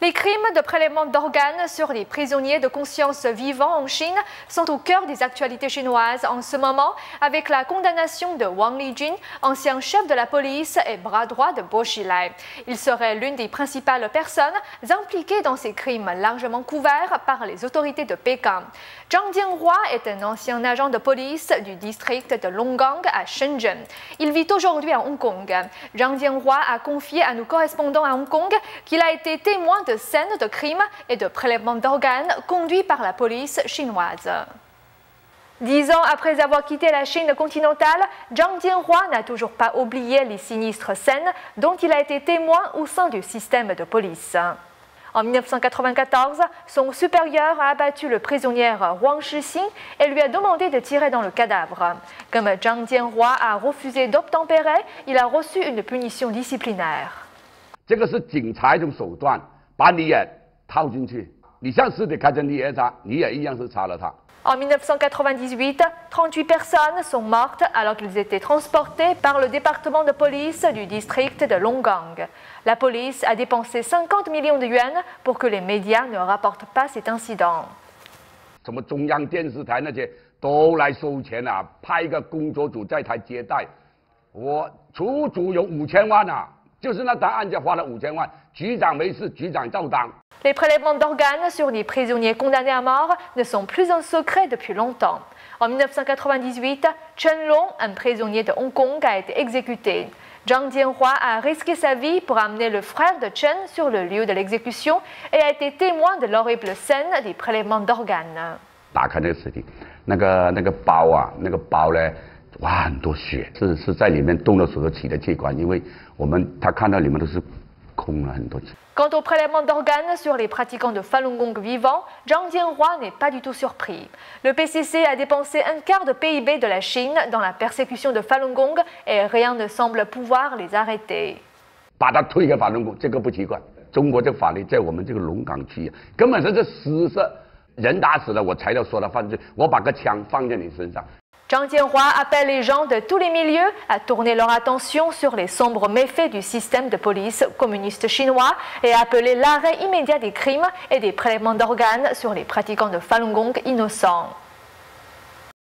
Les crimes de prélèvement d'organes sur les prisonniers de conscience vivants en Chine sont au cœur des actualités chinoises en ce moment, avec la condamnation de Wang Lijun, ancien chef de la police et bras droit de Bo Xilai. Il serait l'une des principales personnes impliquées dans ces crimes largement couverts par les autorités de Pékin. Zhang Jianhua est un ancien agent de police du district de Longgang à Shenzhen. Il vit aujourd'hui à Hong Kong. Zhang Jianhua a confié à nos correspondants à Hong Kong qu'il a été témoin de scènes de crimes et de prélèvements d'organes conduits par la police chinoise. 10 ans après avoir quitté la Chine continentale, Zhang Jianhua n'a toujours pas oublié les sinistres scènes dont il a été témoin au sein du système de police. En 1994, son supérieur a abattu le prisonnier Wang Shixing et lui a demandé de tirer dans le cadavre. Comme Zhang Jianhua a refusé d'obtempérer, il a reçu une punition disciplinaire. 这个是警察一种手段，把你也套进去。你向尸体开枪，你也杀，你也一样是杀了他。 En 1998, 38 personnes sont mortes alors qu'ils étaient transportés par le département de police du district de Longgang. La police a dépensé 50 millions de yuans pour que les médias ne rapportent pas cet incident. 什么中央电视台那些都来收钱啊，派一个工作组在台接待，我足足有5000万啊！ 就是那单案件花了5000万，局长没事，局长照当。 Les prélèvements d'organes sur les prisonniers condamnés à mort ne sont plus un secret depuis longtemps. En 1998, Chen Long, un prisonnier de Hong Kong, a été exécuté. Zhang Jianhua a risqué sa vie pour amener le frère de Chen sur le lieu de l'exécution et a été témoin de l'horrible scène des prélèvements d'organes. 打开那个尸体，那个包啊，那个包呢，哇，很多血，是在里面动了所有起的器官，因为他看到里面都是空了很多气。 Quant au prélèvement d'organes sur les pratiquants de Falun Gong vivants, Zhang Jianhua n'est pas du tout surpris. Le PCC a dépensé un quart de PIB de la Chine dans la persécution de Falun Gong et rien ne semble pouvoir les arrêter. 把他推给法轮功，这个不奇怪。中国这法律在我们这个龙岗区，根本是死是人打死了，我才要说他犯罪，我把个枪放在你身上。 Zhang Jianhua appelle les gens de tous les milieux à tourner leur attention sur les sombres méfaits du système de police communiste chinois et à appeler l'arrêt immédiat des crimes et des prélèvements d'organes sur les pratiquants de Falun Gong innocents.